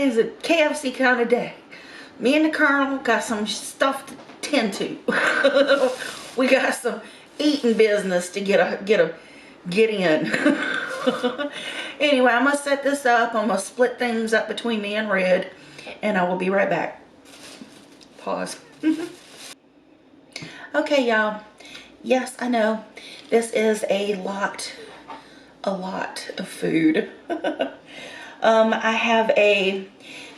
is a KFC kind of day. Me and the Colonel got some stuff to tend to. We got some eating business to get in. Anyway, I'm gonna set this up. I'm gonna split things up between me and Red, and I will be right back. Pause. Okay, y'all. Yes, I know this is a lot of food. I have a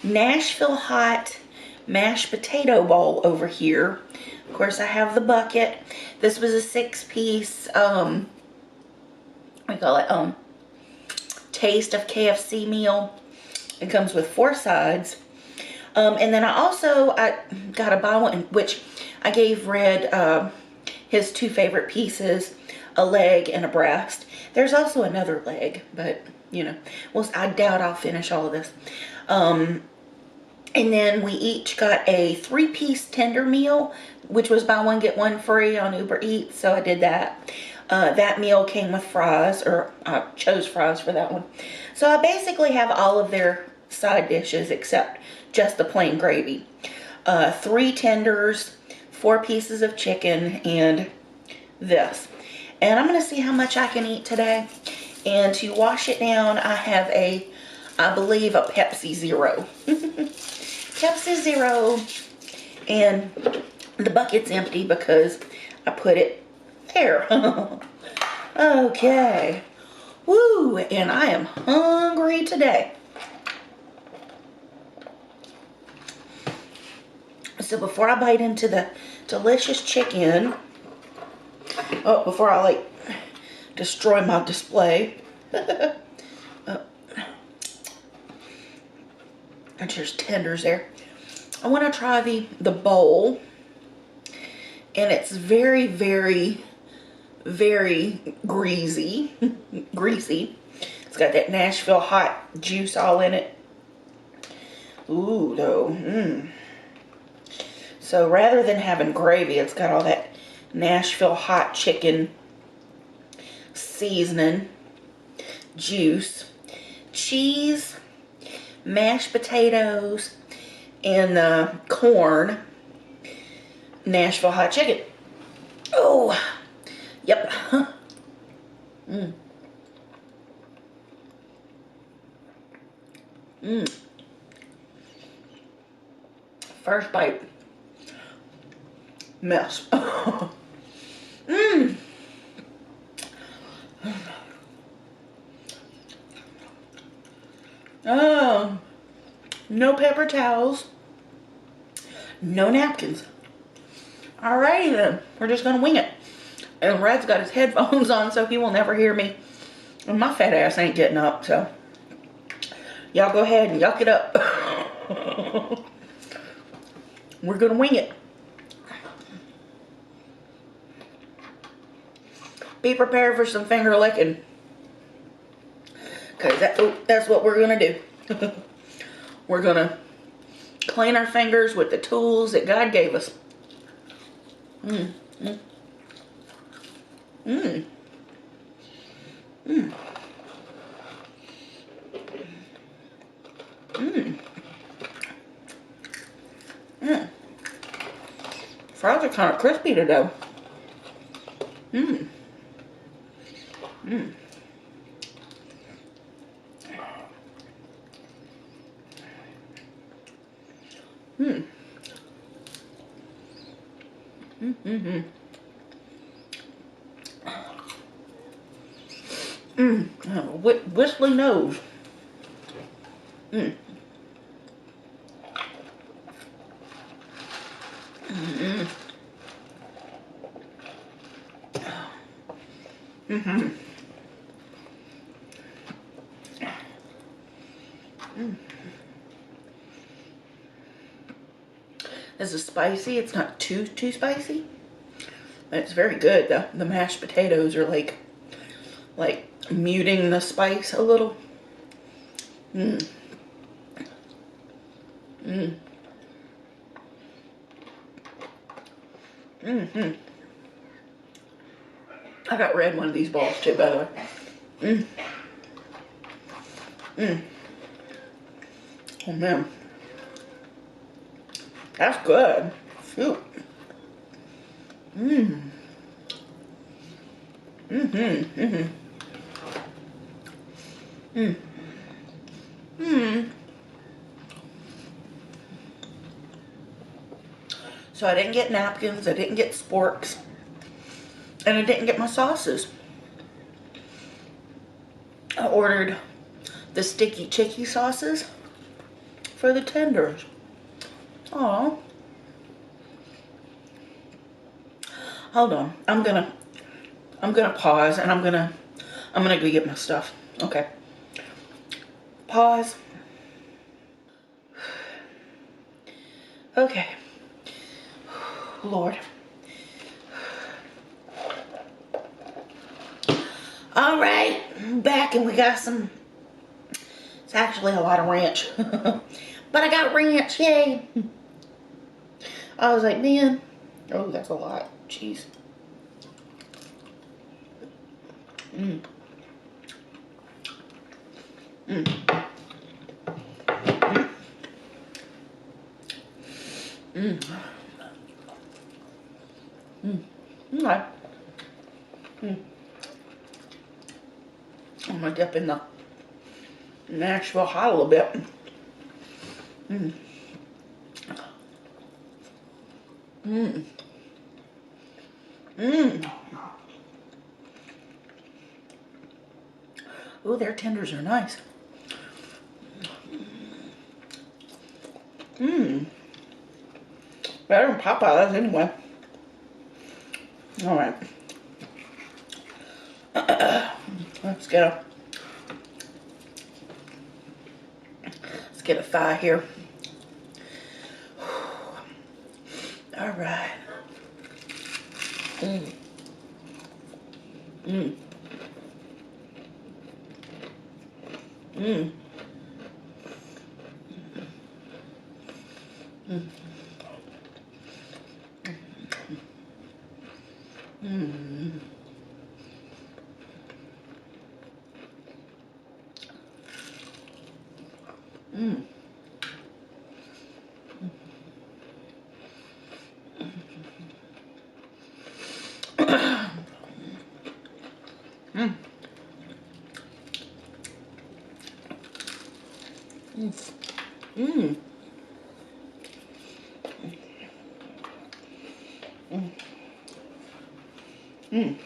Nashville hot mashed potato bowl over here. Of course, I have the bucket. This was a 6-piece, what do you call it? Taste of KFC meal. It comes with 4 sides. And then I got a buy one, which I gave Red his 2 favorite pieces, a leg and a breast. There's also another leg, but you know, well, I doubt I'll finish all of this. And then we each got a 3-piece tender meal, which was buy one get one free on Uber Eats, so I did that. That meal came with fries, or I chose fries for that one. So I basically have all of their side dishes except just the plain gravy. 3 tenders, 4 pieces of chicken, and this. And I'm gonna see how much I can eat today. And to wash it down, I have I believe a Pepsi Zero. Pepsi Zero. And the bucket's empty because I put it there. Okay. Woo, and I am hungry today. So before I bite into the delicious chicken, before I like destroy my display, and there's tenders there. I want to try the bowl, and it's very, very, very greasy. Greasy. It's got that Nashville hot juice all in it. Ooh, though. So rather than having gravy, it's got all that Nashville hot chicken seasoning, juice, cheese, mashed potatoes, and corn. Nashville hot chicken. Oh, yep. First bite. Mess. Oh, no paper towels, no napkins. Alrighty then, we're just gonna wing it. And Red's got his headphones on, so he will never hear me. And my fat ass ain't getting up, so y'all go ahead and yuck it up. We're gonna wing it. Be prepared for some finger licking, because that's what we're gonna do. We're gonna clean our fingers with the tools that God gave us. Fries are kind of crispy today. Whistly nose. This is spicy. It's not too spicy, but it's very good. The mashed potatoes are like muting the spice a little. I got Red one of these balls too, by the way. Oh man, that's good. Shoot. Mmm. Mm-hmm. Mm-hmm. Mm. Mm. So I didn't get napkins, I didn't get sporks, and I didn't get my sauces. I ordered the sticky chicky sauces for the tenders. Aw. Hold on. I'm gonna pause and I'm gonna go get my stuff. Okay. Pause. Okay. Lord. All right, I'm back and we got some, it's actually a lot of ranch. But I got ranch, yay. I was like, man, oh, that's a lot. Jeez. Mm. Mm. Mm. Mm. Okay. Mm. I'm gonna dip in the Nashville hot a little bit. Mm. Mm. Mm. Oh, their tenders are nice. Mmm. Better than Popeyes anyway. All right. Let's get a thigh here. All right. Mm. Mm. Mm. Mm. Mm. Mm. Mm. Mm. Mm. Mm. Mm.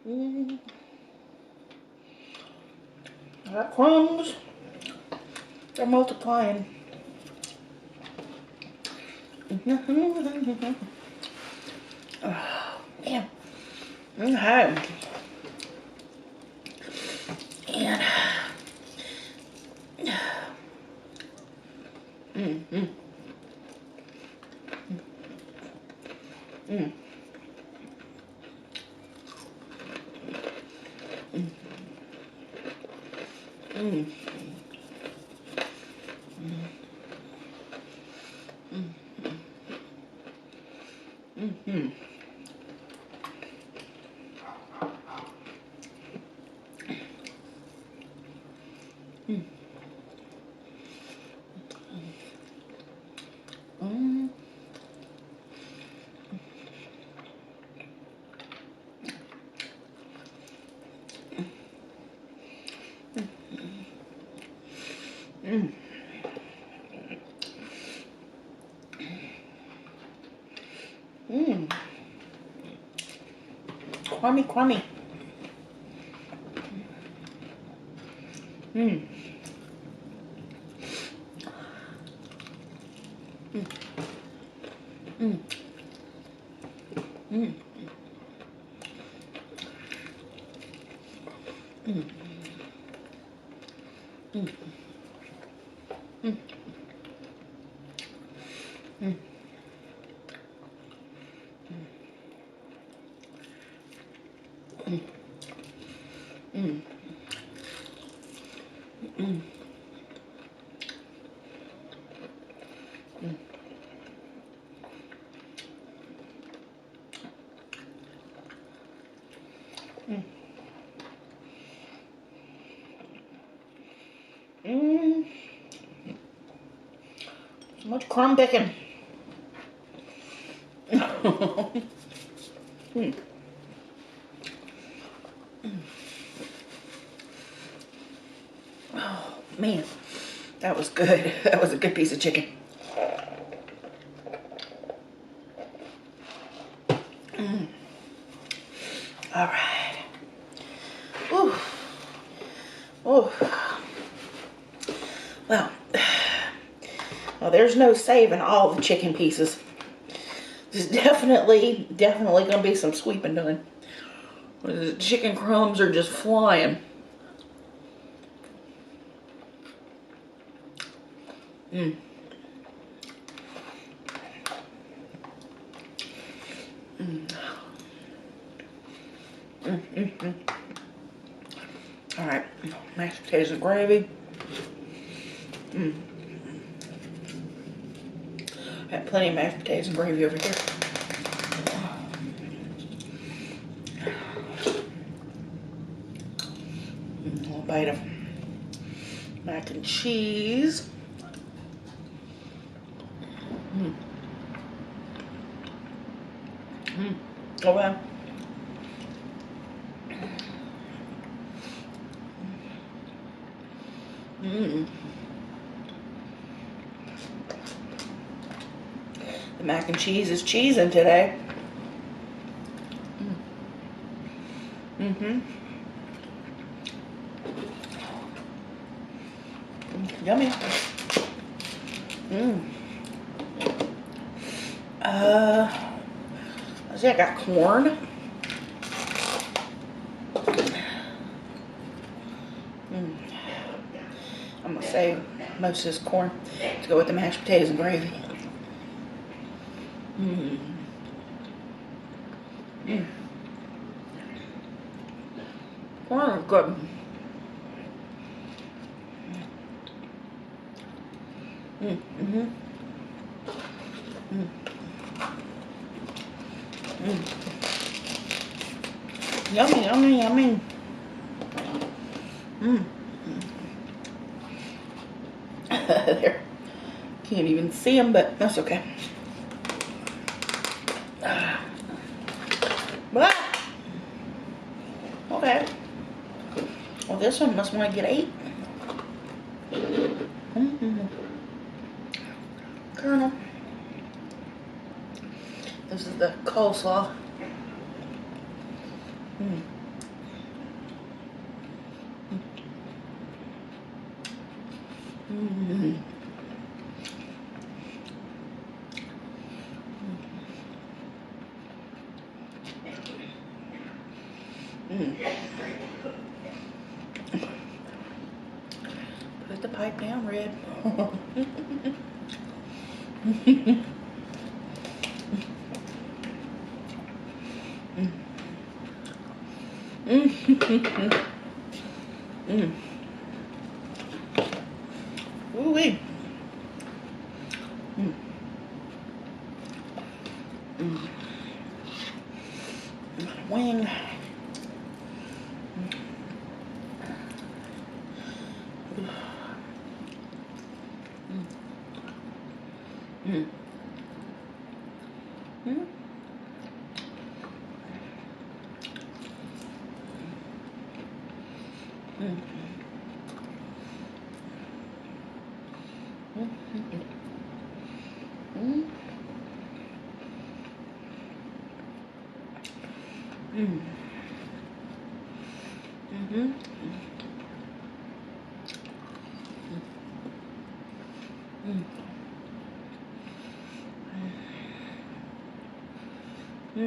Mm. I got crumbs. They're multiplying. Oh, man. Okay. And mm, mm, mm, mm, mm. Mm. Mm. Mm. Crummy, crummy. Mm. Mm. Mm. Mm. Mm. Mm. Mm. Mm. Mm. Much crumb picking. Mm. Oh, man. That was good. That was a good piece of chicken. All right. Ooh. Oh. Well, there's no saving all the chicken pieces. There's definitely gonna be some sweeping done. The chicken crumbs are just flying. Mm. Mm. Mm, mm, mm. All right, mashed potatoes and gravy. Mm. I have plenty of mashed potatoes and gravy over here. A little bite of mac and cheese. Mm. Mm. Oh wow. Mm. The mac and cheese is cheesing today. Mm. Mm-hmm. Yummy. Mm. Let's see, I got corn. Mm. I'm gonna save most of this corn to go with the mashed potatoes and gravy. Mm. Mm. Corn is good. Mm. Mm-hmm. Mm. Mm. Yummy, yummy, yummy. Mm. There. Can't even see them, but that's okay. But, okay. Well, this one must want to get 8. Mm-hmm. Colonel. This is the coleslaw. Mm. Mm. Mm. Put the pipe down, Red. Mm. Ooh-wee. Mm. Mm. Wing. Mm. Mm. Mm. Mm. Mm. Mm. Mm-hmm. Mm. Mm. Mm.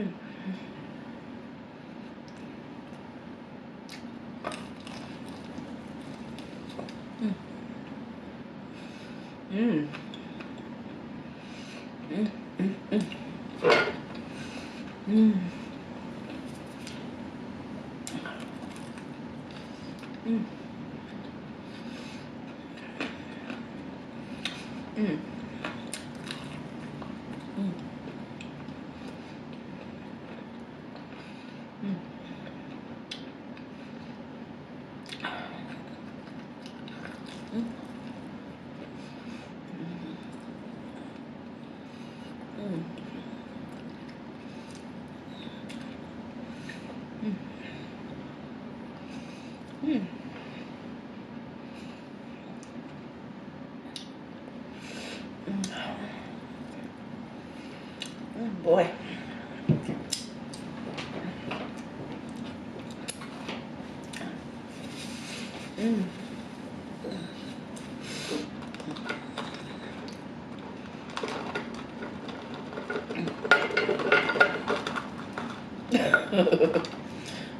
Mm. Mm. Mm. Mm. Mm. Mm. Boy. Mm.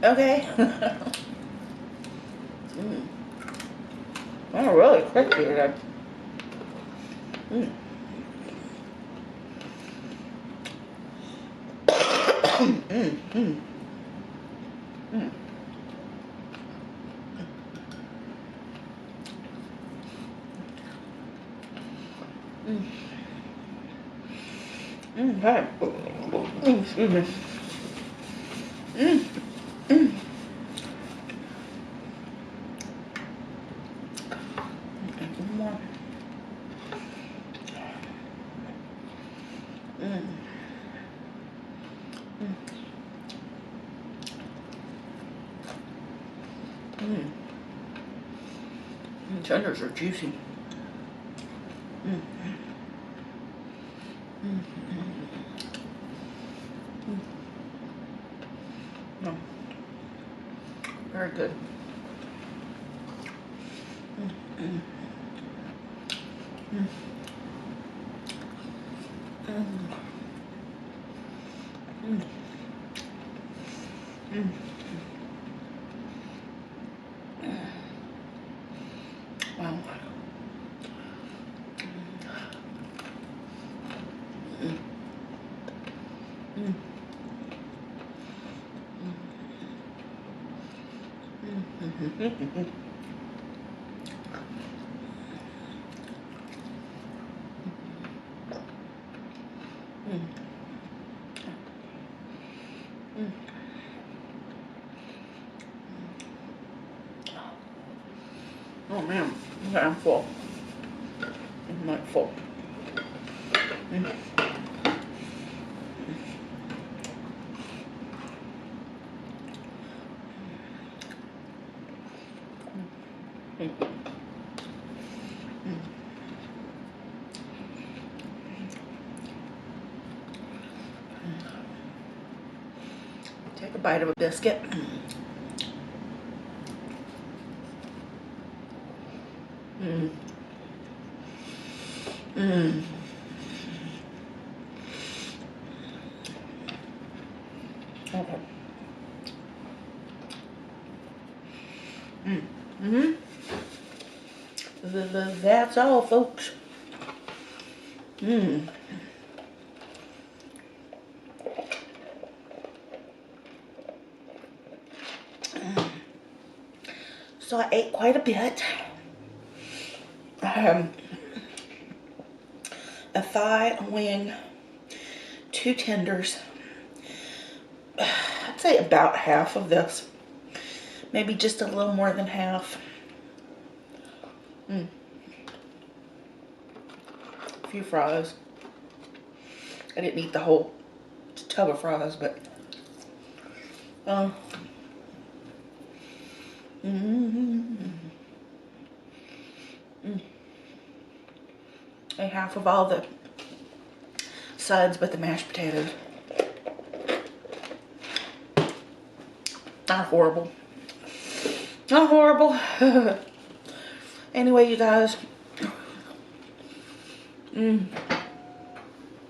Okay. Mm. I'm really crispy today. Mm. Mm. Mm. Mm. Mm. Mm. Okay. Mm. Excuse me. Mm. Mm. One more. Mm. Mm. Mm. The tenders are juicy. Mm. Mm. Mm. No. Very good. Mm. Mm. Mm. Mm. Mm. Mm. Wow. Mm. Mm. Mm. Mm. Mm. Oh man, okay, I'm full. I'm not full. Mm. Mm. Mm. Take a bite of a biscuit. Mm. Mm. Okay. Mm. Mm-hmm. That's all, folks. Mm. So I ate quite a bit. A thigh, a wing, 2 tenders. I'd say about half of this. Maybe just a little more than half. Mm. A few fries. I didn't eat the whole tub of fries, but mm. Mm. And half of all the sides but the mashed potatoes. Not horrible. Not horrible. Anyway, you guys.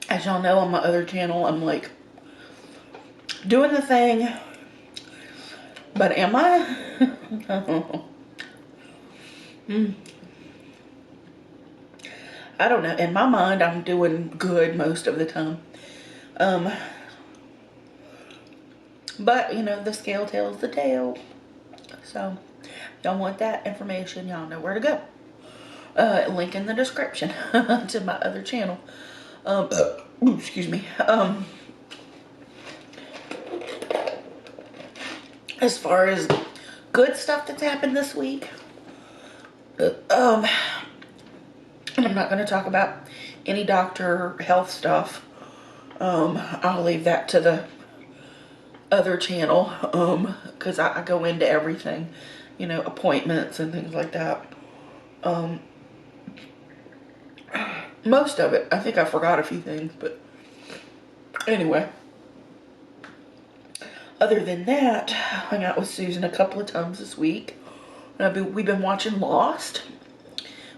As y'all know, on my other channel, I'm like doing the thing. But am I? I don't know. In my mind, I'm doing good most of the time. But, you know, the scale tells the tale. So, y'all want that information, y'all know where to go. Link in the description to my other channel. Excuse me. As far as good stuff that's happened this week, I'm not going to talk about any doctor health stuff. I'll leave that to the other channel, because I go into everything, you know, appointments and things like that. Most of it. I think I forgot a few things, but Anyway, other than that, I hung out with Susan a couple of times this week. We've been watching Lost,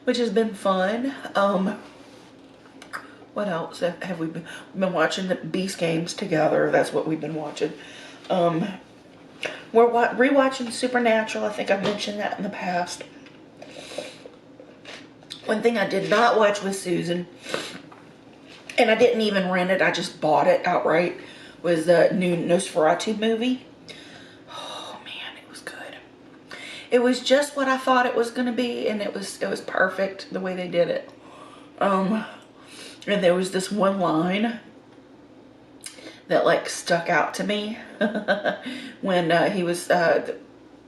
which has been fun. What else have we been? We've been watching the Beast Games together. That's what we've been watching. We're rewatching Supernatural. I think I've mentioned that in the past. One thing I did not watch with Susan, and I didn't even rent it, I just bought it outright, was the new Nosferatu movie. Oh man, it was good. It was just what I thought it was going to be, and it was perfect the way they did it. And there was this one line that like stuck out to me when he was,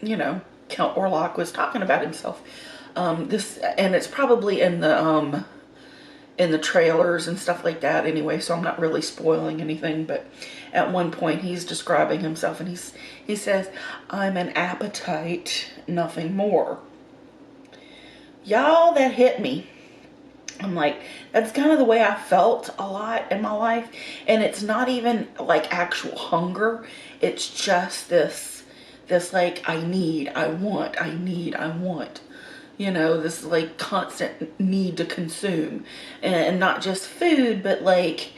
you know, Count Orlok was talking about himself. And it's probably in the trailers and stuff like that anyway, so I'm not really spoiling anything, but at one point he's describing himself and he says, "I'm an appetite, nothing more." Y'all, that hit me. I'm like, that's kind of the way I felt a lot in my life, and it's not even like actual hunger, it's just this like, I need, I want, you know, this like constant need to consume, and not just food, but like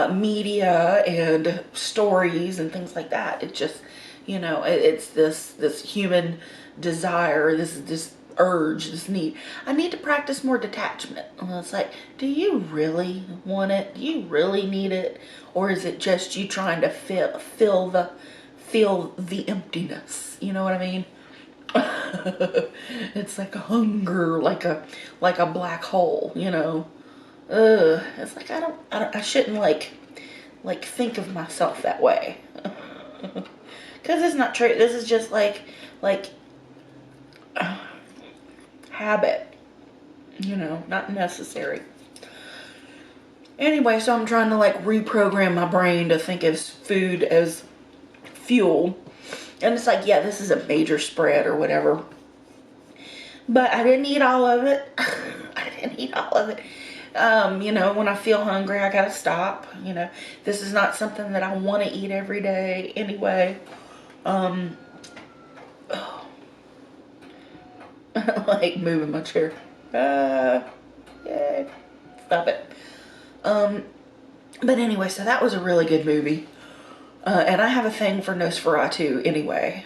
media and stories and things like that. It just, you know, it's this human desire, this urge, this need. I need to practice more detachment. And it's like, do you really want it? Do you really need it? Or is it just you trying to feel the emptiness? You know what I mean? It's like a hunger, like a black hole, you know. It's like I shouldn't like think of myself that way. Cause it's not true. This is just like habit, you know, not necessary. Anyway, so I'm trying to like reprogram my brain to think of food as fuel. And it's like, yeah, this is a major spread or whatever. But I didn't eat all of it. I didn't eat all of it. You know, when I feel hungry, I gotta stop. You know, this is not something that I want to eat every day anyway. Like moving my chair. Yeah, stop it. But anyway, so that was a really good movie. And I have a thing for Nosferatu anyway.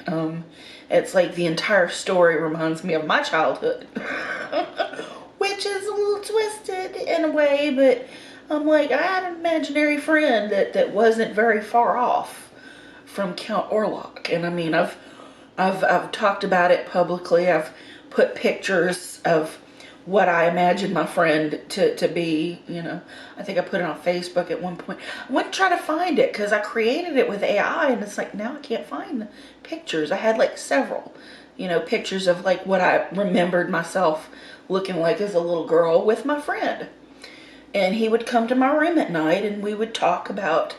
It's like the entire story reminds me of my childhood. Which is a little twisted in a way, but I'm like, I had an imaginary friend that wasn't very far off from Count Orlok. And I mean, I've talked about it publicly. I've put pictures of what I imagined my friend to be, you know. I think I put it on Facebook at one point. I went to try to find it because I created it with AI, and it's like, now I can't find the pictures. I had like several, you know, pictures of like what I remembered myself looking like as a little girl with my friend. And he would come to my room at night and we would talk about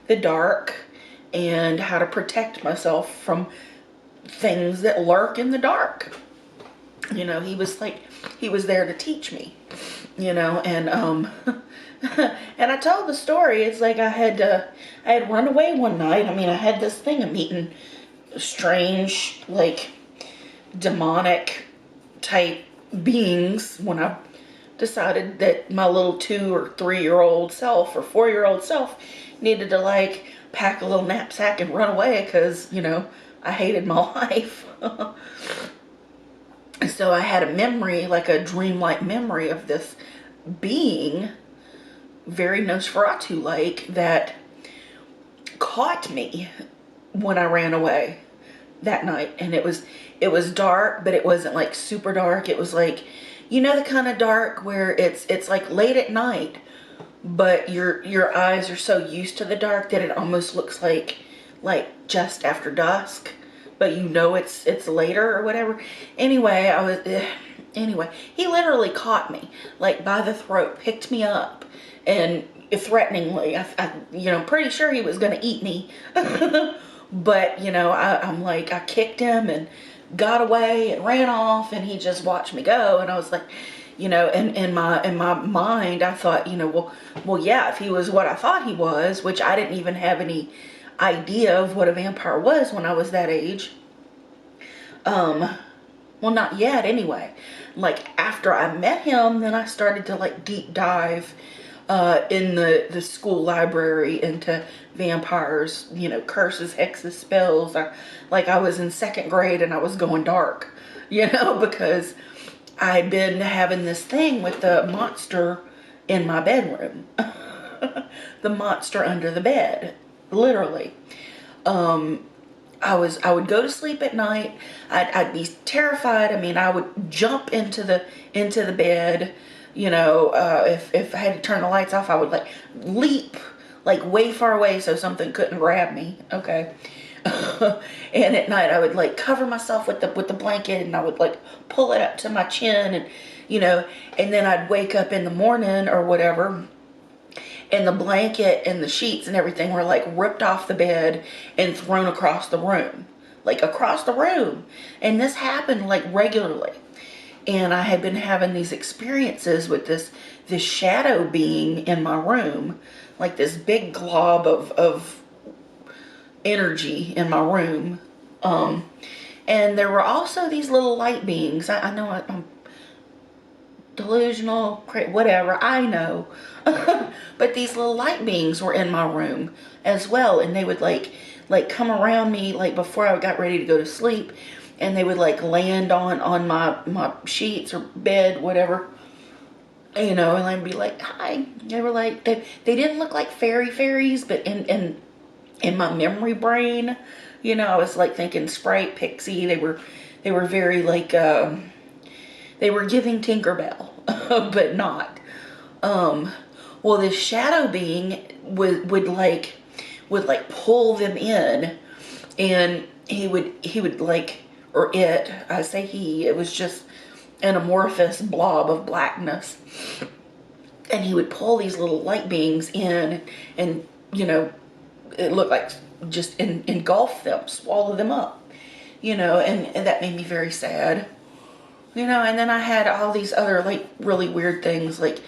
the dark and how to protect myself from things that lurk in the dark. You know, he was there to teach me, you know, and and I told the story. It's like I had run away one night. I mean, I had this thing of meeting strange, like demonic type beings when I decided that my little 2 or 3-year-old self or 4-year-old self needed to like pack a little knapsack and run away because, you know, I hated my life. So I had a memory, like a dreamlike memory of this being, very Nosferatu-like, that caught me when I ran away that night. And it was dark, but it wasn't like super dark. It was like, you know, the kind of dark where it's like late at night, but your eyes are so used to the dark that it almost looks like just after dusk. But you know it's later or whatever. Anyway, anyway, he literally caught me like by the throat, picked me up, and threateningly, you know, pretty sure he was going to eat me. But, you know, I'm like, I kicked him and got away and ran off, and he just watched me go. And I was like, you know, and in my mind, I thought, you know, well, yeah, if he was what I thought he was, which I didn't even have any idea of what a vampire was when I was that age. Well, not yet anyway. Like after I met him, then I started to like deep dive in the school library into vampires, you know, curses, hexes, spells. I was in 2nd grade and I was going dark, you know, because I'd been having this thing with the monster in my bedroom. The monster under the bed, literally. I would go to sleep at night. I'd be terrified. I mean, I would jump into the bed. You know, if I had to turn the lights off, I would like leap like way far away so something couldn't grab me. Okay. And at night I would like cover myself with the blanket, and I would like pull it up to my chin, and you know, and then I'd wake up in the morning or whatever, and the blanket and the sheets and everything were like ripped off the bed and thrown across the room. Like across the room. And this happened like regularly. And I had been having these experiences with this shadow being in my room. Like this big glob of energy in my room. And there were also these little light beings. I know I'm delusional, whatever, I know. But these little light beings were in my room as well, and they would like come around me like before I got ready to go to sleep, and they would like land on my sheets or bed, whatever, you know, and I'd be like, hi. They were like, they didn't look like fairies, but in my memory brain, you know, I was like thinking Sprite, Pixie. They were very like they were giving Tinkerbell, but not. Well, this shadow being would like pull them in, and he would like, or it, I say he, it was just an amorphous blob of blackness, and he would pull these little light beings in, and you know, it looked like just engulf them, swallow them up, you know, and that made me very sad. You know, and then I had all these other like really weird things, like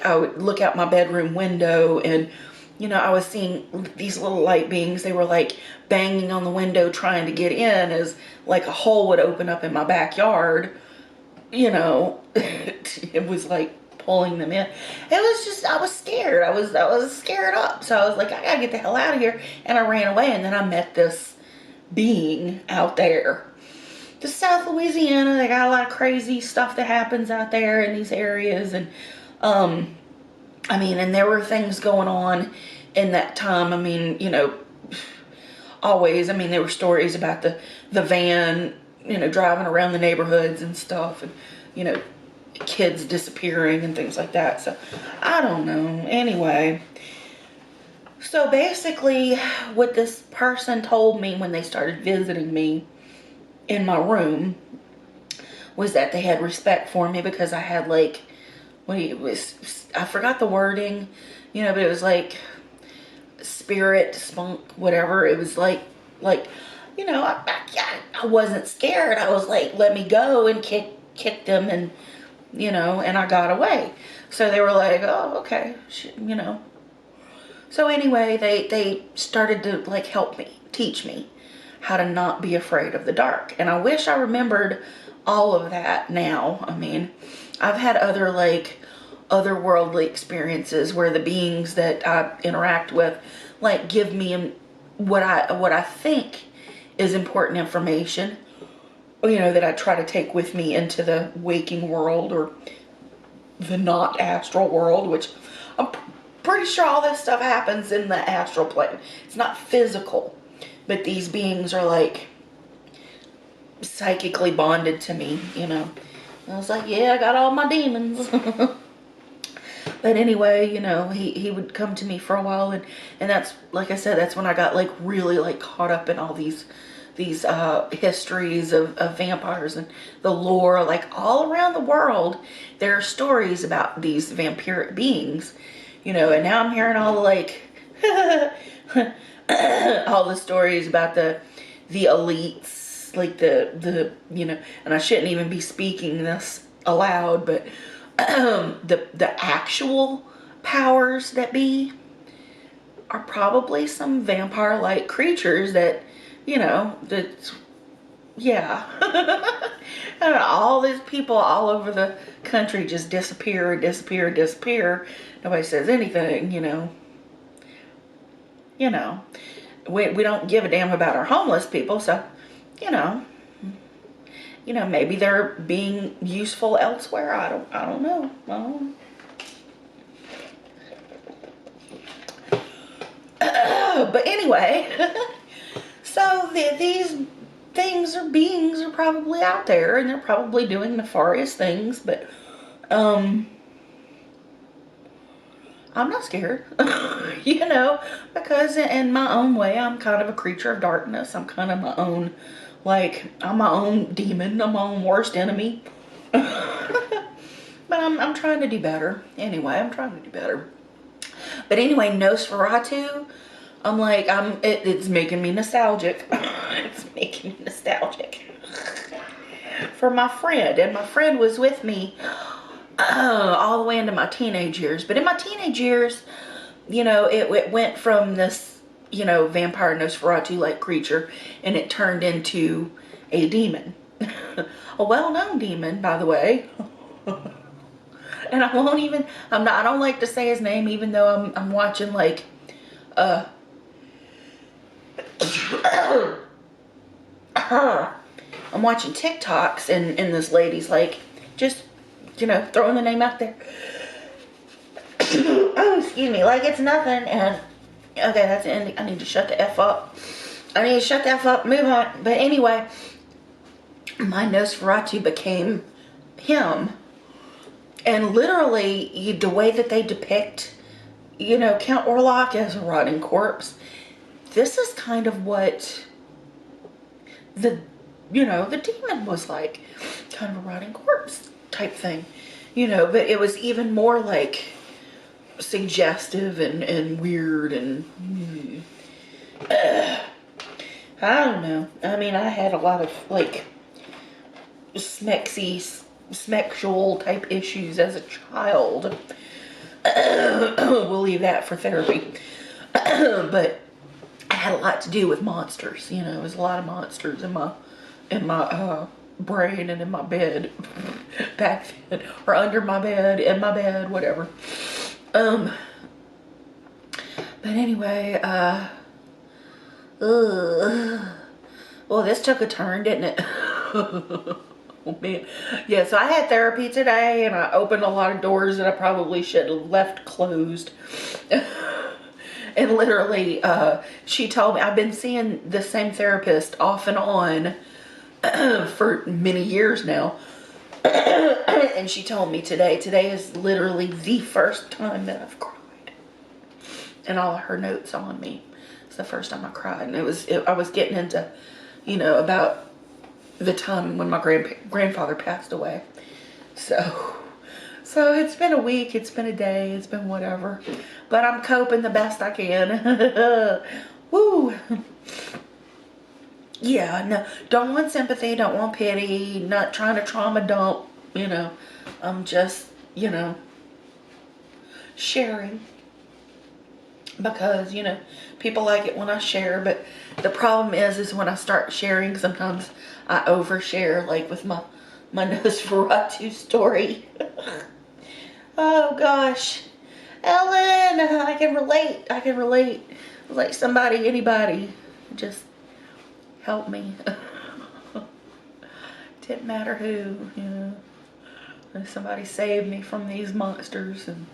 I would look out my bedroom window, and you know, I was seeing these little light beings. They were like banging on the window trying to get in, as like a hole would open up in my backyard, you know. It was like pulling them in. It was just, I was scared. I was scared up. So I was like, I gotta get the hell out of here, and I ran away. And then I met this being out there. To South Louisiana, they got a lot of crazy stuff that happens out there in these areas, and I mean, and there were things going on in that time. I mean, you know, always. I mean, there were stories about the van, you know, driving around the neighborhoods and stuff, and you know, kids disappearing and things like that. So I don't know. Anyway, so basically, what this person told me when they started visiting me in my room was that they had respect for me because I had like, I forgot the wording, you know, but it was like spirit, spunk, whatever. It was like, you know, I wasn't scared. I was like, let me go, and kick them, and you know, and I got away. So they were like, oh, okay, you know. So anyway, they started to like help me, teach me how to not be afraid of the dark. And I wish I remembered all of that now. I mean, I've had other like otherworldly experiences where the beings that I interact with like give me what I think is important information, you know, that I try to take with me into the waking world or the not astral world, which I'm pretty sure all this stuff happens in the astral plane. It's not physical. But these beings are like psychically bonded to me, you know. And I was like, yeah, I got all my demons. But anyway, you know, he would come to me for a while, and that's, like I said, that's when I got like really like caught up in all these histories of vampires and the lore. Like all around the world, there are stories about these vampiric beings, you know, and now I'm hearing all the like all the stories about the elites, like the you know, and I shouldn't even be speaking this allowed, but the actual powers that be are probably some vampire-like creatures that, you know, that, yeah. And all these people all over the country just disappear, disappear, disappear. Nobody says anything, you know. You know, we don't give a damn about our homeless people, so, you know, maybe they're being useful elsewhere. I don't know. But anyway, so these things or beings are probably out there, and they're probably doing nefarious things, but I'm not scared, you know, because in my own way, I'm kind of a creature of darkness. I'm kind of my own, like, I'm my own demon. I'm my own worst enemy. But I'm trying to do better. Anyway, I'm trying to do better. But anyway, Nosferatu, I'm like, it's making me nostalgic. It's making me nostalgic for my friend. And my friend was with me all the way into my teenage years. But in my teenage years, you know, it went from this, you know, vampire Nosferatu-like creature, and it turned into a demon. A well-known demon, by the way. And I don't like to say his name, even though I'm watching, like, I'm watching TikToks, and this lady's like, just, you know, throwing the name out there. Oh, excuse me, like it's nothing. And okay, that's the ending. I need to shut the F up. Move on. But anyway, my Nosferatu became him. And literally, the way that they depict, you know, Count Orlok as a rotting corpse, this is kind of what the demon was like. Kind of a rotting corpse type thing. You know, but it was even more like suggestive and weird and I don't know. I mean, I had a lot of like smexual type issues as a child. We'll leave that for therapy. But I had a lot to do with monsters. You know, there was a lot of monsters in my brain and in my bed back then, or under my bed, in my bed, whatever. But anyway, well, this took a turn, didn't it? Oh man. Yeah, so I had therapy today, and I opened a lot of doors that I probably should have left closed. And literally, she told me, I've been seeing the same therapist off and on for many years now. And she told me today is literally the first time that I've cried. And all of her notes on me. It's the first time I cried. And I was getting into, you know, about the time when my grandfather passed away. So it's been a week, it's been a day, it's been whatever. But I'm coping the best I can. Woo! Yeah, no, don't want sympathy, don't want pity, not trying to trauma dump, you know. I'm just, you know, sharing. Because, you know, people like it when I share, but the problem is when I start sharing, sometimes I overshare, like with my Nosferatu story. Oh gosh. Ellen, I can relate. Like somebody, anybody, just help me. Didn't matter who, you know. Somebody saved me from these monsters. And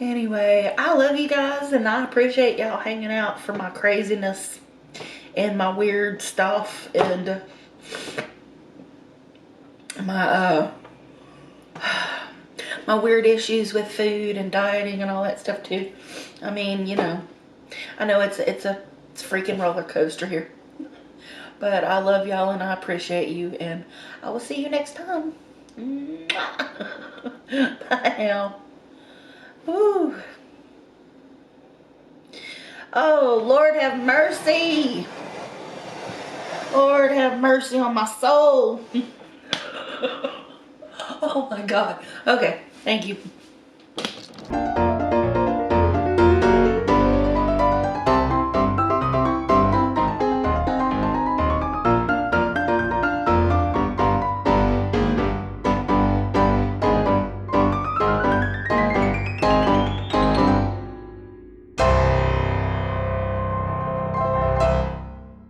anyway, I love you guys, and I appreciate y'all hanging out for my craziness and my weird stuff and my my weird issues with food and dieting and all that stuff too. I mean, you know, I know it's a freaking roller coaster here, but I love y'all and I appreciate you, and I will see you next time. Bye now. Woo. Oh, Lord have mercy. Lord have mercy on my soul. Oh my God. Okay, thank you.